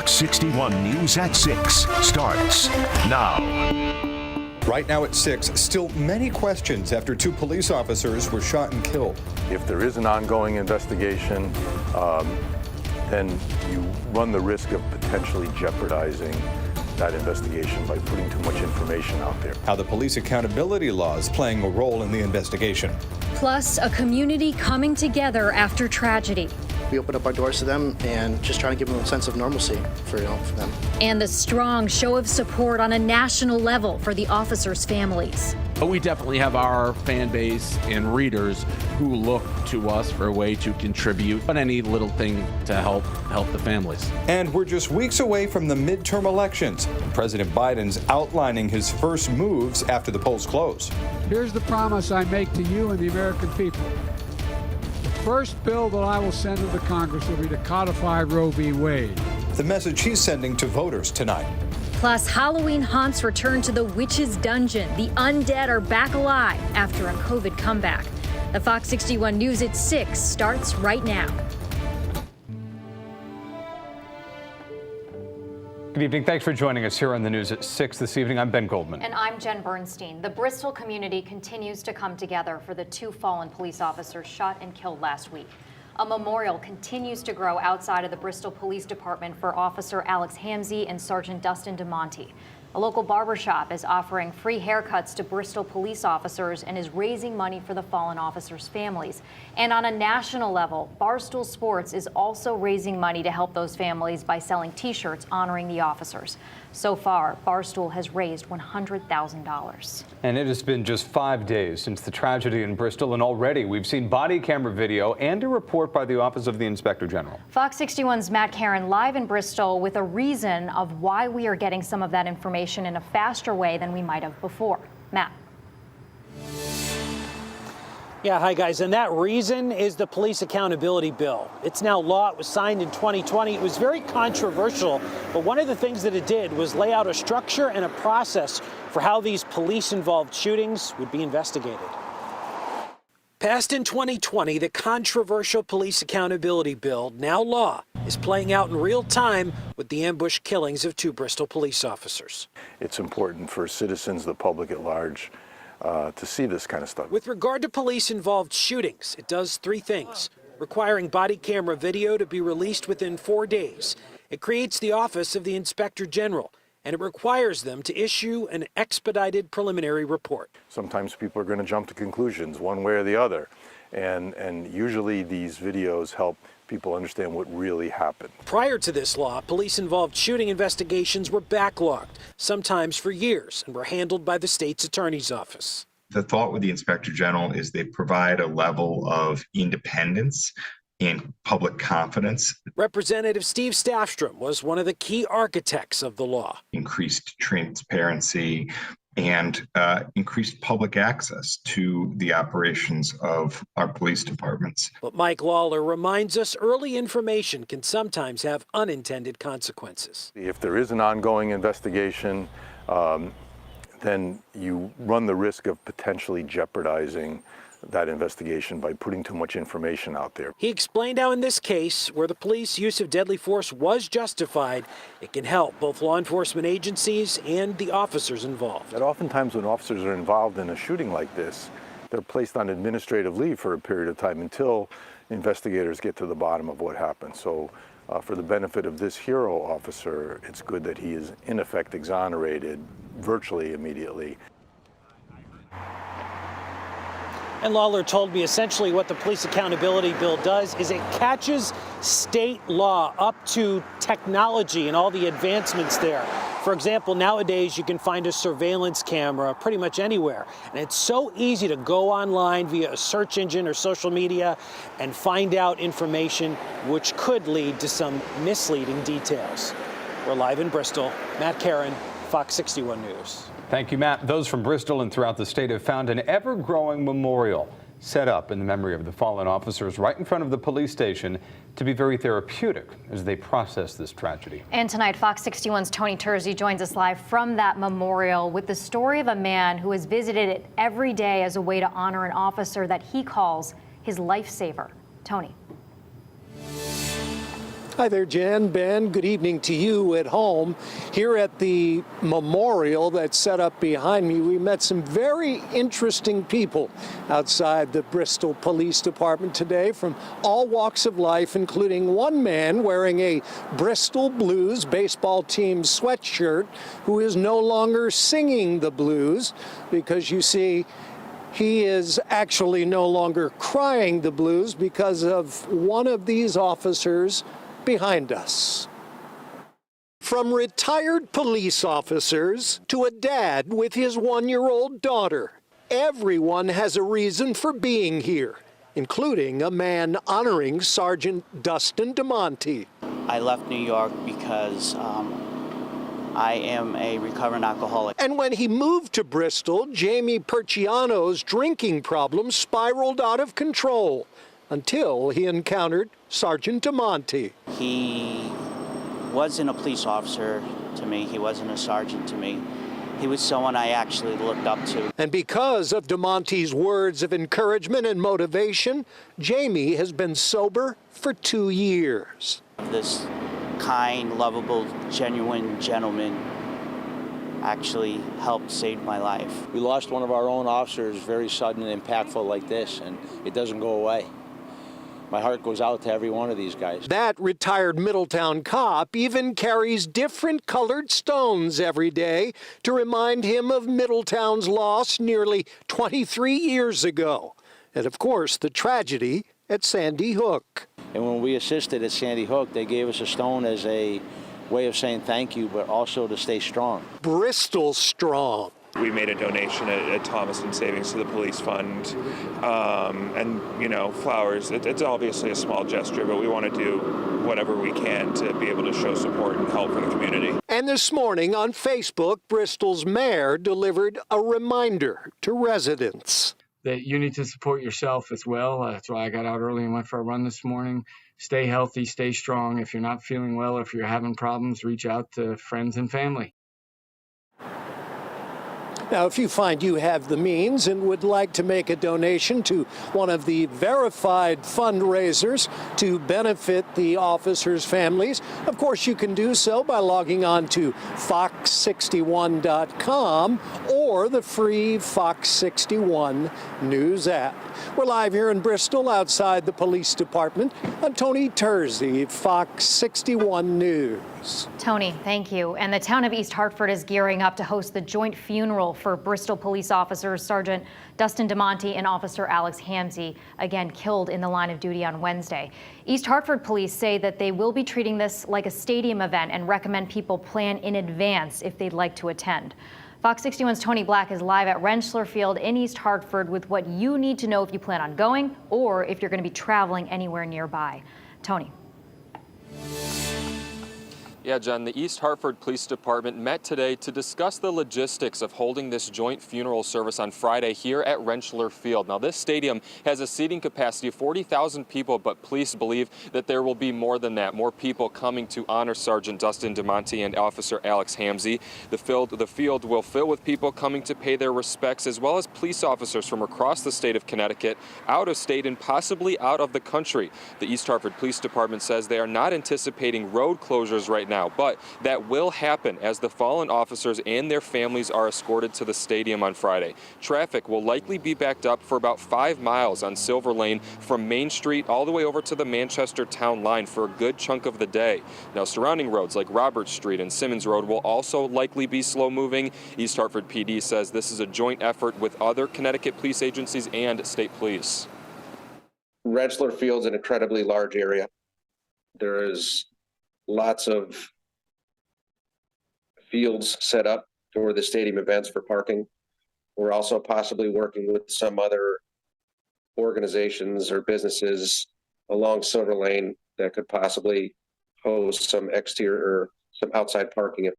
Fox 61 News at 6 starts now. Right now at 6, still many questions after 2 police officers were shot and killed. If there is an ongoing investigation, then you run the risk of potentially jeopardizing that investigation by putting too much information out there. How the police accountability law is playing a role in the investigation. Plus, a community coming together after tragedy. We open up our doors to them and just trying to give them a sense of normalcy for them. And the strong show of support on a national level for the officers' families. We definitely have our fan base and readers who look to us for a way to contribute, but any little thing to help the families. And we're just weeks away from the midterm elections, and President Biden's outlining his first moves after the polls close. Here's the promise I make to you and the American people. The first bill that I will send to the Congress will be to codify Roe v. Wade. The message he's sending to voters tonight. Plus, Halloween haunts return to the witch's dungeon. The undead are back alive after a COVID comeback. The Fox 61 News at 6 starts right now. Good evening. Thanks for joining us here on the news at 6 this evening. I'm Ben Goldman. And I'm Jen Bernstein. The Bristol community continues to come together for the 2 fallen police officers shot and killed last week. A memorial continues to grow outside of the Bristol Police Department for Officer Alex Hamzy and Sergeant Dustin DeMonte. A local barbershop is offering free haircuts to Bristol police officers and is raising money for the fallen officers' families. And on a national level, Barstool Sports is also raising money to help those families by selling T-shirts honoring the officers. So far, Barstool has raised $100,000. And it has been just 5 days since the tragedy in Bristol, and already we've seen body camera video and a report by the Office of the Inspector General. Fox 61's Matt Caron live in Bristol with a reason of why we are getting some of that information in a faster way than we might have before. Matt. Yeah, hi guys, and that reason is the police accountability bill. It's now law. It was signed in 2020. It was very controversial, but one of the things that it did was lay out a structure and a process for how these police-involved shootings would be investigated. Passed in 2020, the controversial police accountability bill, now law, is playing out in real time with the ambush killings of 2 Bristol police officers. It's important for citizens, the public at large, to see this kind of stuff. With regard to police-involved shootings, it does 3 things. Requiring body camera video to be released within 4 days. It creates the Office of the Inspector General, and it requires them to issue an expedited preliminary report. Sometimes people are going to jump to conclusions one way or the other, and usually these videos help people understand what really happened. Prior to this law, police-involved shooting investigations were backlogged, sometimes for years, and were handled by the state's attorney's office. The thought with the Inspector General is they provide a level of independence and public confidence. Representative Steve Staffstrom was one of the key architects of the law. Increased transparency and increased public access to the operations of our police departments. But Mike Lawler reminds us early information can sometimes have unintended consequences. If there is an ongoing investigation, then you run the risk of potentially jeopardizing that investigation by putting too much information out there. He explained how in this case, where the police use of deadly force was justified, it can help both law enforcement agencies and the officers involved. That oftentimes when officers are involved in a shooting like this, they're placed on administrative leave for a period of time until investigators get to the bottom of what happened. So for the benefit of this hero officer, it's good that he is in effect exonerated virtually immediately. And Lawler told me essentially what the police accountability bill does is it catches state law up to technology and all the advancements there. For example, nowadays you can find a surveillance camera pretty much anywhere. And it's so easy to go online via a search engine or social media and find out information which could lead to some misleading details. We're live in Bristol. Matt Caron, Fox 61 News. Thank you, Matt. Those from Bristol and throughout the state have found an ever-growing memorial set up in the memory of the fallen officers right in front of the police station to be very therapeutic as they process this tragedy. And tonight, Fox 61's Tony Terzi joins us live from that memorial with the story of a man who has visited it every day as a way to honor an officer that he calls his lifesaver. Tony. Hi there, Jen, Ben. Good evening to you at home. Here at the memorial that's set up behind me, we met some very interesting people outside the Bristol Police Department today from all walks of life, including one man wearing a Bristol Blues baseball team sweatshirt who is no longer singing the blues because, you see, he is actually no longer crying the blues because of one of these officers behind us. From retired police officers to a dad with his one-year-old daughter, everyone has a reason for being here, including a man honoring Sergeant Dustin DeMonte. I left New York because I am a recovering alcoholic. And when he moved to Bristol, Jamie Perciano's drinking problem spiraled out of control until he encountered Sergeant DeMonte. He wasn't a police officer to me. He wasn't a sergeant to me. He was someone I actually looked up to. And because of DeMonte's words of encouragement and motivation, Jamie has been sober for 2 years. This kind, lovable, genuine gentleman actually helped save my life. We lost one of our own officers very sudden and impactful like this, and it doesn't go away. My heart goes out to every one of these guys. That retired Middletown cop even carries different colored stones every day to remind him of Middletown's loss nearly 23 years ago. And of course, the tragedy at Sandy Hook. And when we assisted at Sandy Hook, they gave us a stone as a way of saying thank you, but also to stay strong. Bristol strong. We made a donation at Thomaston Savings to the police fund, and, you know, flowers. It's obviously a small gesture, but we want to do whatever we can to be able to show support and help for the community. And this morning on Facebook, Bristol's mayor delivered a reminder to residents. That you need to support yourself as well. That's why I got out early and went for a run this morning. Stay healthy, stay strong. If you're not feeling well, if you're having problems, reach out to friends and family. Now, if you find you have the means and would like to make a donation to one of the verified fundraisers to benefit the officers' families, of course you can do so by logging on to fox61.com or the free Fox 61 News app. We're live here in Bristol outside the police department. I'm Tony Terzi, Fox 61 News. Tony, thank you. And the town of East Hartford is gearing up to host the joint funeral for Bristol police officers Sergeant Dustin DeMonte and Officer Alex Hamzy, again killed in the line of duty on Wednesday. East Hartford police say that they will be treating this like a stadium event and recommend people plan in advance if they'd like to attend. Fox 61's Tony Black is live at Rentschler Field in East Hartford with what you need to know if you plan on going or if you're going to be traveling anywhere nearby. Tony. Yeah, Jen, the East Hartford Police Department met today to discuss the logistics of holding this joint funeral service on Friday here at Rentschler Field. Now, this stadium has a seating capacity of 40,000 people, but police believe that there will be more than that, more people coming to honor Sergeant Dustin DeMonte and Officer Alex Hamzy. The field will fill with people coming to pay their respects, as well as police officers from across the state of Connecticut, out of state, and possibly out of the country. The East Hartford Police Department says they are not anticipating road closures right now, but that will happen as the fallen officers and their families are escorted to the stadium on Friday. Traffic will likely be backed up for about 5 miles on Silver Lane from Main Street all the way over to the Manchester Town line for a good chunk of the day. Now, surrounding roads like Roberts Street and Simmons Road will also likely be slow moving. East Hartford PD says this is a joint effort with other Connecticut police agencies and state police. Rentschler Field's an incredibly large area. There is lots of fields set up for the stadium events for parking. We're also possibly working with some other organizations or businesses along Silver Lane that could possibly host some exterior or some outside parking.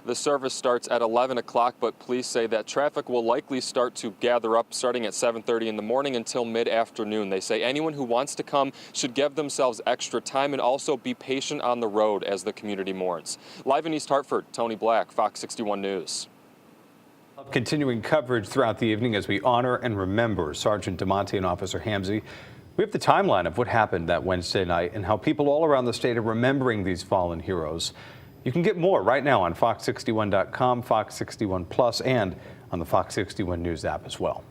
The service starts at 11 o'clock, but police say that traffic will likely start to gather up starting at 7:30 in the morning until mid-afternoon. They say anyone who wants to come should give themselves extra time and also be patient on the road as the community mourns. Live in East Hartford, Tony Black, Fox 61 News. Continuing coverage throughout the evening as we honor and remember Sergeant DeMonte and Officer Hamzy, We have the timeline of what happened that Wednesday night and how people all around the state are remembering these fallen heroes. You can get more right now on Fox61.com, Fox 61 Plus, and on the Fox 61 News app as well.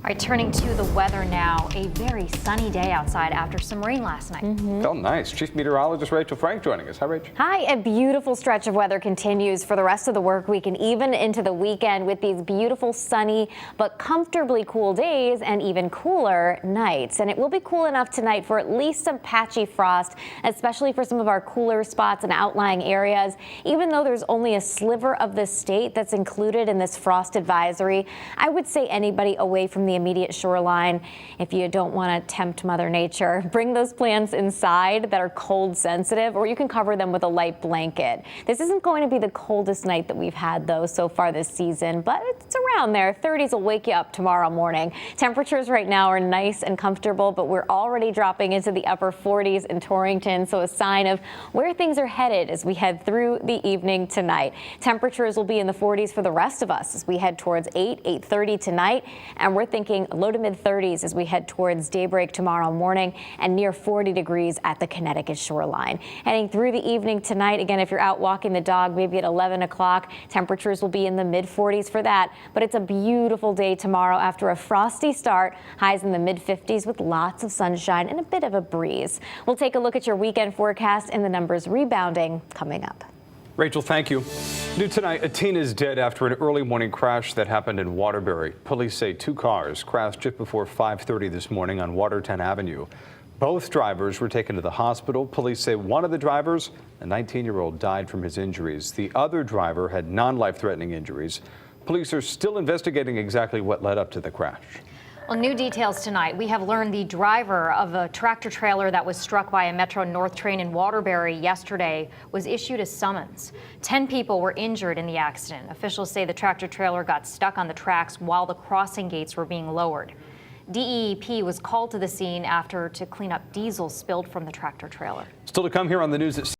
All right, turning to the weather now. A very sunny day outside after some rain last night. Felt nice. Chief Meteorologist Rachel Frank joining us. Hi, Rachel. Hi. A beautiful stretch of weather continues for the rest of the work week and even into the weekend with these beautiful sunny but comfortably cool days and even cooler nights. And it will be cool enough tonight for at least some patchy frost, especially for some of our cooler spots and outlying areas. Even though there's only a sliver of the state that's included in this frost advisory, I would say anybody away from the immediate shoreline, if you don't want to tempt Mother Nature, bring those plants inside that are cold sensitive, or you can cover them with a light blanket. This isn't going to be the coldest night that we've had, though, so far this season, but it's around there. 30s will wake you up tomorrow morning. Temperatures right now are nice and comfortable, but we're already dropping into the upper 40s in Torrington, so a sign of where things are headed as we head through the evening tonight. Temperatures will be in the 40s for the rest of us as we head towards 8:30 tonight, and we're thinking low to mid 30s as we head towards daybreak tomorrow morning and near 40 degrees at the Connecticut shoreline. Heading through the evening tonight, again, if you're out walking the dog, maybe at 11 o'clock, temperatures will be in the mid 40s for that. But it's a beautiful day tomorrow after a frosty start. Highs in the mid 50s with lots of sunshine and a bit of a breeze. We'll take a look at your weekend forecast and the numbers rebounding coming up. Rachel, thank you. New tonight, a teen is dead after an early morning crash that happened in Waterbury. Police say two cars crashed just before 5:30 this morning on Watertown Avenue. Both drivers were taken to the hospital. Police say one of the drivers, a 19-year-old, died from his injuries. The other driver had non-life-threatening injuries. Police are still investigating exactly what led up to the crash. Well, new details tonight. We have learned the driver of a tractor trailer that was struck by a Metro North train in Waterbury yesterday was issued a summons. 10 people were injured in the accident. Officials say the tractor trailer got stuck on the tracks while the crossing gates were being lowered. DEP was called to the scene to clean up diesel spilled from the tractor trailer. Still to come here on the news at